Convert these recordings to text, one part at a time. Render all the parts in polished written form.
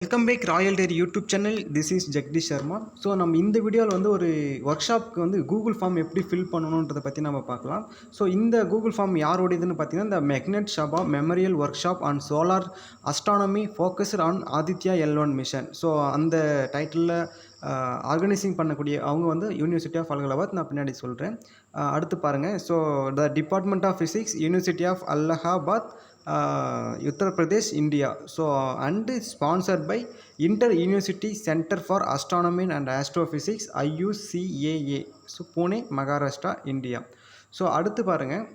Welcome back royal dairy YouTube channel. This is Jagadish Sharma. So நம்ம இந்த வீடியோவில் வந்து ஒரு ஒர்க் ஷாப்க்கு வந்து கூகுள் ஃபார்ம் எப்படி ஃபில் பண்ணணுன்றதை பற்றி நம்ம பார்க்கலாம். ஸோ இந்த கூகுள் ஃபார்ம் யாரோடையதுன்னு பார்த்தீங்கன்னா, இந்த Meghnad Saha memorial workshop on solar astronomy focused on Aditya L1-Mission. So அந்த டைட்டிலில் ஆர்கனைசிங் பண்ணக்கூடிய அவங்க வந்து யூனிவர்சிட்டி ஆஃப் அலகாபாத். நான் பின்னாடி சொல்கிறேன். அடுத்து பாருங்கள். So the department of physics, university of Allahabad, Uttar Pradesh, India. So and sponsored by Inter University Center for Astronomy and Astrophysics, IUCAA. So Pune, Maharashtra, India. So அடுத்து பாருங்கள்,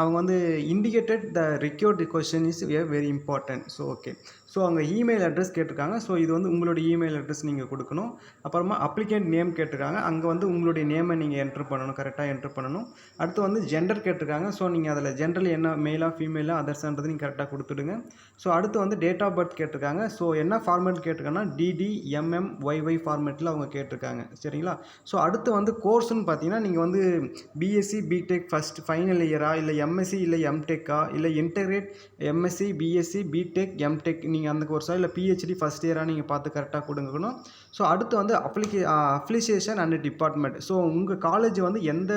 அவங்க வந்து indicated the required question is very important. So okay. So அவங்க email address கேட்டிருக்காங்க. So இது வந்து உங்களுடைய email address நீங்கள் கொடுக்கணும். அப்புறமா அப்ளிகேண்ட் நேம் கேட்டிருக்காங்க. அங்கே வந்து உங்களுடைய நேமை நீங்கள் என்ட்ரு பண்ணணும், கரெக்டாக என்ட்ரு பண்ணணும். அடுத்து வந்து ஜெண்டர் கேட்டிருக்காங்க. ஸோ நீங்கள் அதில் ஜென்ரல் என்ன மேலாக ஃபீமேலாக அதர்ஸ்ன்றது நீங்கள் கரெக்டாக கொடுத்துடுங்க. ஸோ அடுத்து வந்து டேட் ஆஃப் பர்த் கேட்டிருக்காங்க. ஸோ என்ன ஃபார்மேட் கேட்டிருக்காங்கன்னா DDMMYY ஃபார்மேட்டில் அவங்க கேட்டிருக்காங்க. சரிங்களா? ஸோ அடுத்து வந்து கோர்ஸ்னு பார்த்தீங்கன்னா, நீங்கள் வந்து பிஎஸ்சி பிடெக் ஃபைனல் இயரா, இல்லை எம்எஸ்சி, இல்லை எம்டெக்கா, இல்லை integrate MSc BSc BTech MTech நீங்கள் அந்த கோர்ஸா, இல்லை பிஹெச்டி ஃபஸ்ட் இயராக நீங்கள் பார்த்து கரெக்டாக கொடுக்கணும். ஸோ அடுத்து வந்து அப்ளிகேஷன் அண்ட் டிபார்ட்மெண்ட். ஸோ உங்கள் காலேஜ் வந்து எந்த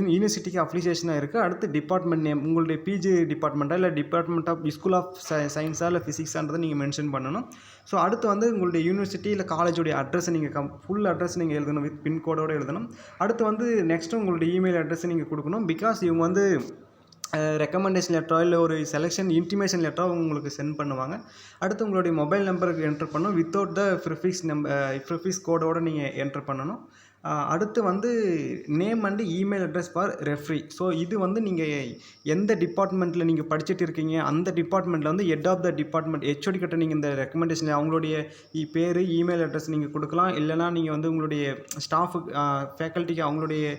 யூனிவர்சிட்டிக்கு அப்ளிகேஷனாக இருக்குது, அடுத்து டிபார்ட்மெண்ட் நேம், உங்களுடைய பிஜி டிபார்ட்மெண்ட்டாக இல்லை டிபார்ட்மெண்ட் ஆஃப் ஸ்கூல் ஆஃப் சயின்ஸாக இல்லை ஃபிசிக்ஸான்றதை நீங்கள் மென்ஷன் பண்ணணும். ஸோ அடுத்து வந்து உங்களுடைய யூனிவர்சிட்டி இல்லை காலேஜோடைய அட்ரஸ் நீங்கள் ஃபுல் அட்ரஸ் நீங்கள் எழுதணும், வித் பின்கோடோடு எழுதணும். அடுத்து வந்து நெக்ஸ்ட்டு உங்களுடைய இமெயில் அட்ரஸ் நீங்கள் கொடுக்கணும். பிகாஸ் இவங்க வந்து ரெக்கமெண்டேஷன் லெட்டரோ இல்லை ஒரு செலெக்ஷன் இன்டிமேஷன் லெட்டரோ உங்களுக்கு சென்ட் பண்ணுவாங்க. அடுத்து உங்களுடைய மொபைல் நம்பருக்கு என்ட்ரு பண்ணணும், வித்தவுட் த ப்ரிஃபிக்ஸ் கோடோடு நீங்கள் என்ட்ரு பண்ணணும். அடுத்து வந்து name and email address for referee. So இது வந்து நீங்கள் எந்த டிபார்ட்மெண்ட்டில் நீங்கள் படிச்சுட்டு இருக்கீங்க, அந்த டிபார்ட்மெண்ட்டில் வந்து head of the department HOD கிட்ட நீங்கள் இந்த ரெக்கமெண்டேஷன் அவங்களுடைய பேர் இமெயில் அட்ரஸ் நீங்கள் கொடுக்கலாம். இல்லைனா நீங்கள் வந்து உங்களுடைய ஸ்டாஃபுக்கு ஃபேக்கல்ட்டிக்கு அவங்களுடைய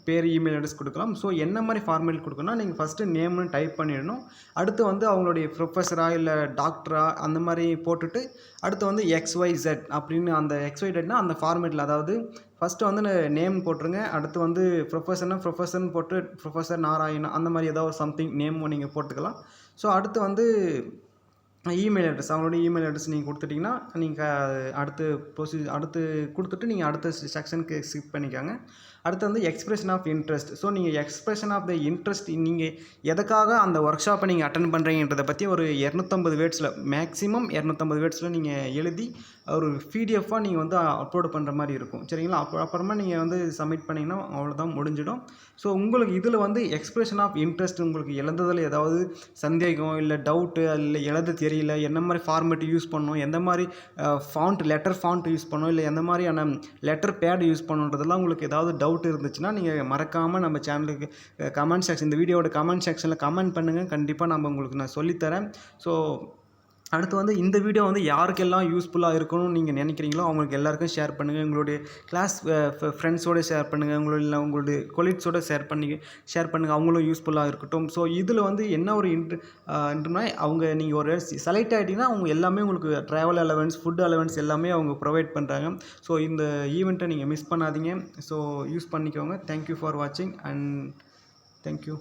பேர் இமெயில் அட்ரஸ் கொடுக்கலாம். ஸோ என்ன மாதிரி ஃபார்மேட் கொடுக்கணும்னா, நீங்கள் ஃபஸ்ட்டு நேம்னு டைப் பண்ணிடணும். அடுத்து வந்து அவங்களுடைய ப்ரொஃபஸரா இல்லை டாக்டரா அந்த மாதிரி போட்டுட்டு, அடுத்து வந்து XYZ அப்படின்னு அந்த XYZனா அந்த ஃபார்மேட்டில், அதாவது ஃபஸ்ட்டு வந்து நேம் போட்டுருங்க. அடுத்து வந்து ப்ரொஃபஸர்னு போட்டு ப்ரொஃபஸர் நாராயணா அந்த மாதிரி ஏதாவது சம்திங் நேம் நீங்கள் போட்டுக்கலாம். ஸோ அடுத்து வந்து இமெயில் அட்ரஸ், அவங்களுடைய இமெயில் அட்ரஸ் நீங்கள் கொடுத்துட்டிங்கன்னா நீங்கள் அடுத்து கொடுத்துட்டு நீங்கள் அடுத்த செக்ஷனுக்கு ஸ்கிப் பண்ணிக்காங்க. அடுத்து வந்து எக்ஸ்பிரஷன் ஆஃப் இன்ட்ரெஸ்ட். ஸோ நீங்கள் எக்ஸ்பிரஷன் ஆஃப் த இன்ட்ரெஸ்ட், நீங்கள் எதுக்காக அந்த ஒர்க் ஷாப்பை நீங்கள் அட்டன் பண்ணுறீங்கன்றதை பற்றி ஒரு 250 வேர்ட்ஸில், மேக்ஸிமம் 250 வேர்ட்ஸில் நீங்கள் எழுதி ஒரு பிடிஎஃபாக நீங்கள் வந்து அப்லோடு பண்ணுற மாதிரி இருக்கும். சரிங்களா? அப்புறமா நீங்கள் வந்து சப்மிட் பண்ணிங்கன்னா அவ்வளோதான், முடிஞ்சிடும். ஸோ உங்களுக்கு இதில் வந்து எக்ஸ்பிரஷன் ஆஃப் இன்ட்ரெஸ்ட், உங்களுக்கு எழுதுறதில் ஏதாவது சந்தேகம் இல்லை டவுட்டு, இல்லை எழுத தெரியல, என்ன மாதிரி ஃபார்மேட் யூஸ் பண்ணணும், எந்த மாதிரி லெட்டர் ஃபாண்ட் யூஸ் பண்ணணும், இல்லை எந்த மாதிரியான லெட்டர் பேட் யூஸ் பண்ணணுன்றதெல்லாம் உங்களுக்கு ஏதாவது டவுட் இருந்துச்சுன்னா நீங்கள் மறக்காமல் நம்ம சேனலுக்கு கமெண்ட் செக்ஷன், இந்த வீடியோட கமெண்ட் செக்ஷனில் கமெண்ட் பண்ணுங்கள். கண்டிப்பாக நான் சொல்லித்தரேன். ஸோ அடுத்து வந்து இந்த வீடியோ வந்து யாருக்கெல்லாம் யூஸ்ஃபுல்லாக இருக்கணும்னு நீங்கள் நினைக்கிறீங்களோ அவங்களுக்கு எல்லாருக்கும் ஷேர் பண்ணுங்கள். உங்களுடைய கிளாஸ் ஃப்ரெண்ட்ஸோடு ஷேர் பண்ணுங்கள், உங்களுடைய கொலீக்ஸோடு ஷேர் பண்ணுங்கள், அவங்களும் யூஸ்ஃபுல்லாக இருக்கட்டும். ஸோ இதில் வந்து என்ன ஒரு இன்ட்ருனா, நீங்கள் ஒரு செலக்ட் ஆகிட்டிங்கன்னா அவங்க எல்லாமே உங்களுக்கு ட்ராவல் அலவன்ஸ், ஃபுட் அலவன்ஸ் எல்லாமே அவங்க ப்ரொவைட் பண்ணுறாங்க. ஸோ இந்த ஈவெண்ட்டை நீங்கள் மிஸ் பண்ணாதீங்க. ஸோ யூஸ் பண்ணிக்கோங்க. தேங்க்யூ ஃபார் வாட்சிங் அண்ட் தேங்க்யூ.